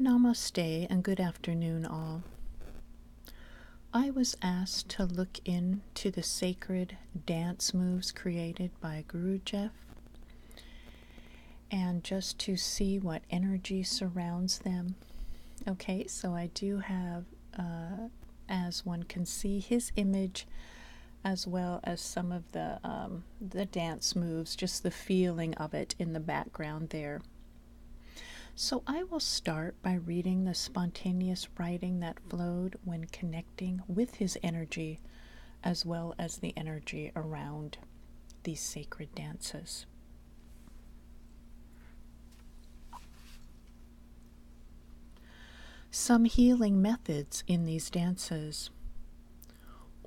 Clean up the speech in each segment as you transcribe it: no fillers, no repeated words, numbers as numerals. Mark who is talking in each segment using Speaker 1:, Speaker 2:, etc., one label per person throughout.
Speaker 1: Namaste and good afternoon, all. I was asked to look into the sacred dance moves created by Gurudjieff and just to see what energy surrounds them. Okay, so I do have, as one can see, his image as well as some of the dance moves, just the feeling of it in the background there. So I will start by reading the spontaneous writing that flowed when connecting with his energy, as well as the energy around these sacred dances. Some healing methods in these dances.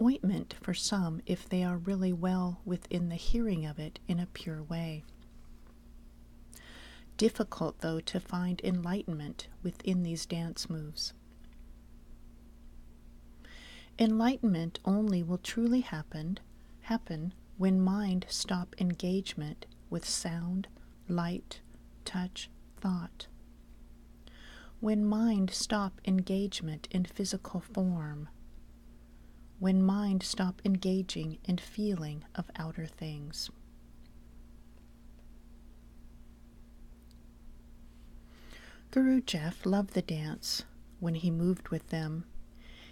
Speaker 1: Ointment for some if they are really well within the hearing of it in a pure way. Difficult, though, to find enlightenment within these dance moves. Enlightenment only will truly happen when mind stop engagement with sound, light, touch, thought. When mind stop engagement in physical form. When mind stop engaging in feeling of outer things. Gurudjieff loved the dance when he moved with them.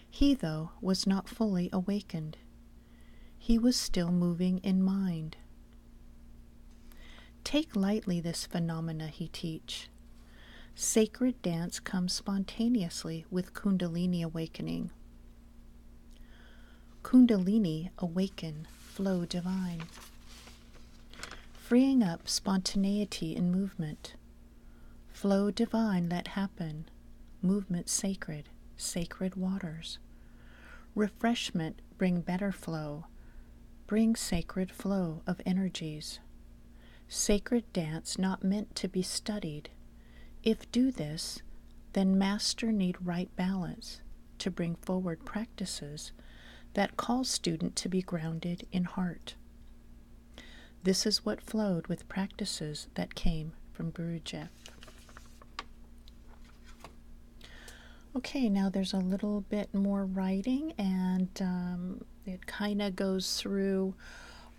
Speaker 1: He, though, was not fully awakened. He was still moving in mind. Take lightly this phenomena he teach. Sacred dance comes spontaneously with kundalini awakening. Kundalini awaken, flow divine. Freeing up spontaneity in movement. Flow divine let happen, movement sacred, sacred waters. Refreshment bring better flow, bring sacred flow of energies. Sacred dance not meant to be studied. If do this, then master need right balance to bring forward practices that call student to be grounded in heart. This is what flowed with practices that came from Gurudjieff. Okay, now there's a little bit more writing, and it kind of goes through,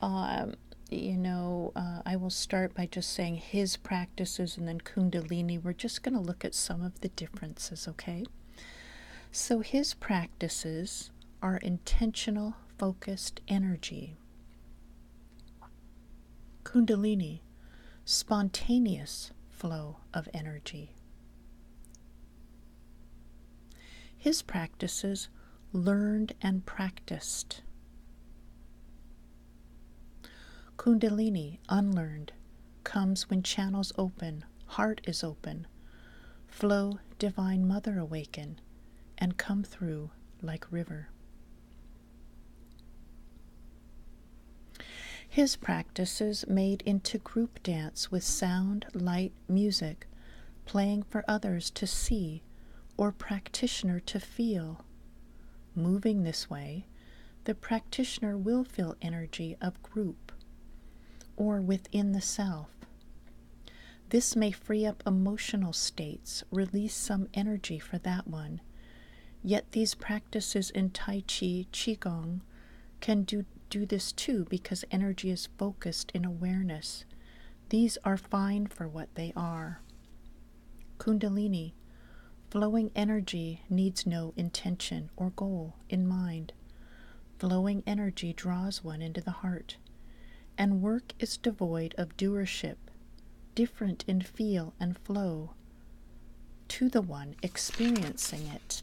Speaker 1: I will start by just saying his practices and then Kundalini. We're just going to look at some of the differences, okay? So his practices are intentional, focused energy. Kundalini, spontaneous flow of energy. His practices, learned and practiced. Kundalini, unlearned, comes when channels open, heart is open, flow divine mother awaken, and come through like river. His practices made into group dance with sound, light, music, playing for others to see or practitioner to feel. Moving this way, the practitioner will feel energy of group or within the self. This may free up emotional states, release some energy for that one. Yet these practices in Tai Chi, Qigong can do this too because energy is focused in awareness. These are fine for what they are. Kundalini, flowing energy needs no intention or goal in mind. Flowing energy draws one into the heart, and work is devoid of doership, different in feel and flow to the one experiencing it.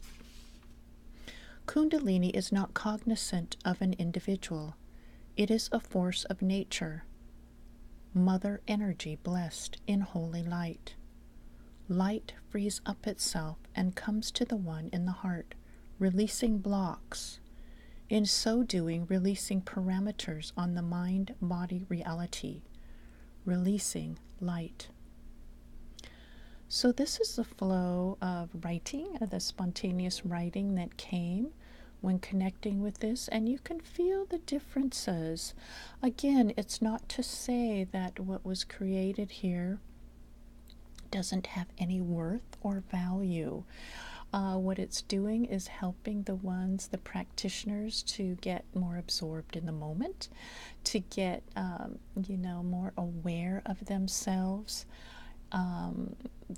Speaker 1: Kundalini is not cognizant of an individual. It is a force of nature, mother energy blessed in holy light. Light frees up itself and comes to the one in the heart, releasing blocks. In so doing, releasing parameters on the mind-body reality, releasing light. So this is the flow of writing, the spontaneous writing that came when connecting with this, and you can feel the differences. Again, it's not to say that what was created here doesn't have any worth or value. What it's doing is helping the practitioners, to get more absorbed in the moment, to get, more aware of themselves,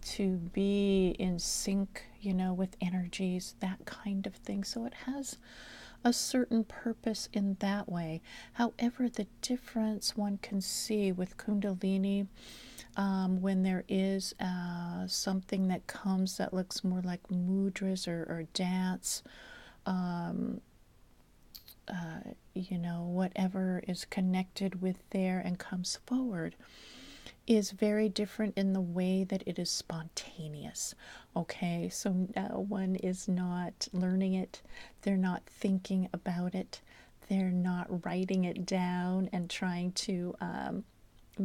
Speaker 1: to be in sync, with energies, that kind of thing. So it has a certain purpose in that way. However, the difference one can see with Kundalini, when there is something that comes that looks more like mudras or dance, whatever is connected with there and comes forward, is very different in the way that it is spontaneous. Okay, so one is not learning it, they're not thinking about it, they're not writing it down and trying to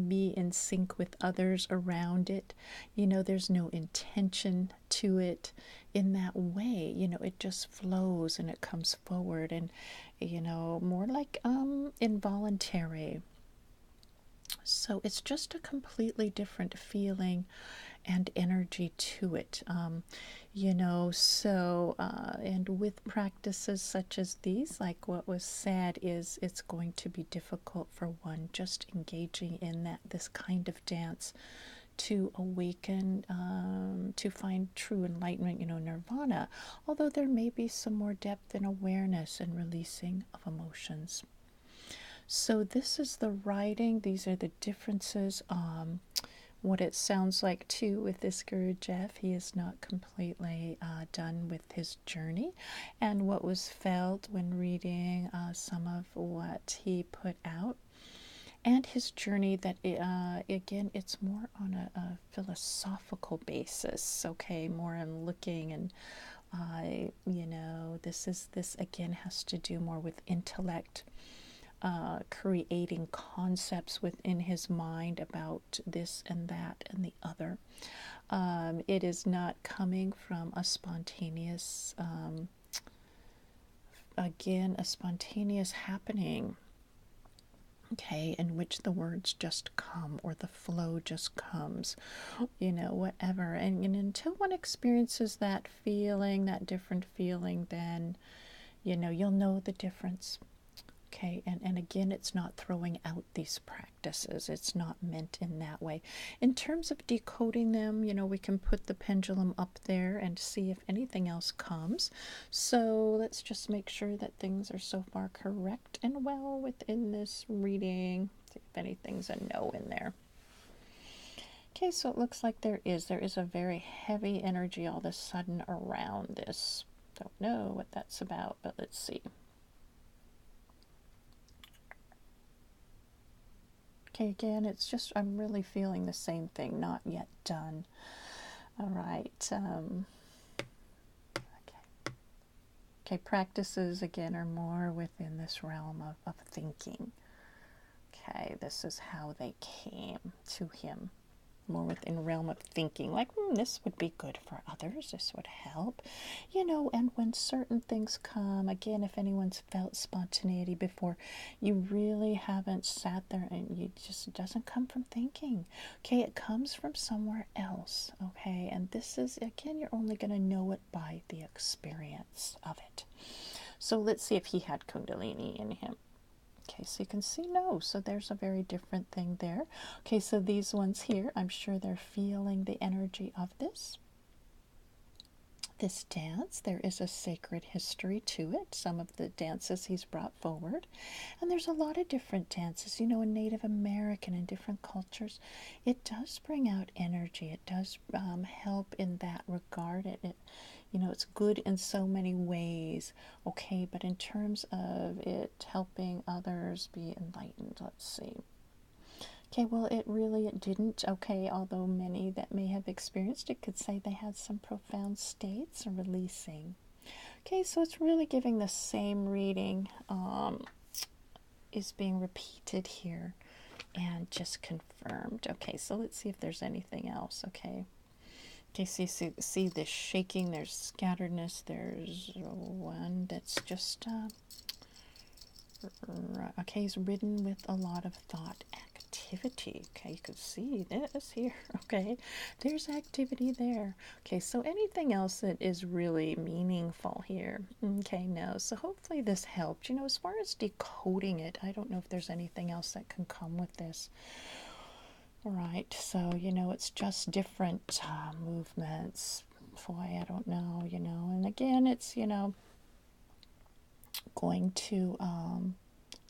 Speaker 1: be in sync with others around it. There's no intention to it in that way. It just flows and it comes forward, and more like involuntary. So it's just a completely different feeling and energy to it. And with practices such as these, like what was said, is it's going to be difficult for one just engaging in this kind of dance to awaken, to find true enlightenment, nirvana, although there may be some more depth and awareness and releasing of emotions. So this is the writing. These are the differences. What it sounds like too with this Gurudjieff, he is not completely done with his journey, and what was felt when reading some of what he put out, and his journey, that again, it's more on a philosophical basis. Okay, more in looking, and this again has to do more with intellect. Creating concepts within his mind about this and that and the other. It is not coming from a spontaneous, a spontaneous happening, okay, in which the words just come, or the flow just comes, whatever. And until one experiences that feeling, that different feeling, then, you'll know the difference. Okay, and again, it's not throwing out these practices. It's not meant in that way. In terms of decoding them, we can put the pendulum up there and see if anything else comes. So let's just make sure that things are so far correct and well within this reading. See if anything's a no in there. Okay, so it looks like there is a very heavy energy all of a sudden around this. Don't know what that's about, but let's see. Okay, again, it's just, I'm really feeling the same thing, not yet done. All right. Okay, practices, again, are more within this realm of thinking. Okay, this is how they came to him. More within realm of thinking, like, this would be good for others, this would help, and when certain things come, again, if anyone's felt spontaneity before, you really haven't sat there, and it just doesn't come from thinking. Okay, it comes from somewhere else. Okay, and this is, again, you're only going to know it by the experience of it. So let's see if he had Kundalini in him. Okay, so you can see no, so there's a very different thing there. Okay, so these ones here, I'm sure they're feeling the energy of this dance. There is a sacred history to it, some of the dances he's brought forward. And there's a lot of different dances, in Native American and different cultures. It does bring out energy. It does help in that regard. It's good in so many ways, okay, but in terms of it helping others be enlightened, let's see. Okay, well, it didn't, okay, although many that may have experienced it could say they had some profound states of releasing. Okay, so it's really giving the same reading, is being repeated here and just confirmed. Okay, so let's see if there's anything else, okay. Okay, see this shaking, there's scatteredness, there's one that's just, okay, he's ridden with a lot of thought activity. Okay, you can see this here. Okay, there's activity there. Okay, so anything else that is really meaningful here? Okay, no. So hopefully this helped. You know, as far as decoding it, I don't know if there's anything else that can come with this. All right, so, you know, it's just different movements. Boy, I don't know, you know. And again, it's, you know, going to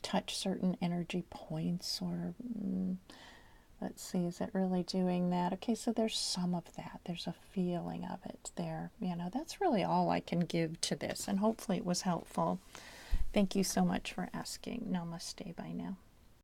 Speaker 1: touch certain energy points or let's see, is it really doing that? Okay, so there's some of that. There's a feeling of it there. You know, that's really all I can give to this, and hopefully it was helpful. Thank you so much for asking. Namaste. Bye now.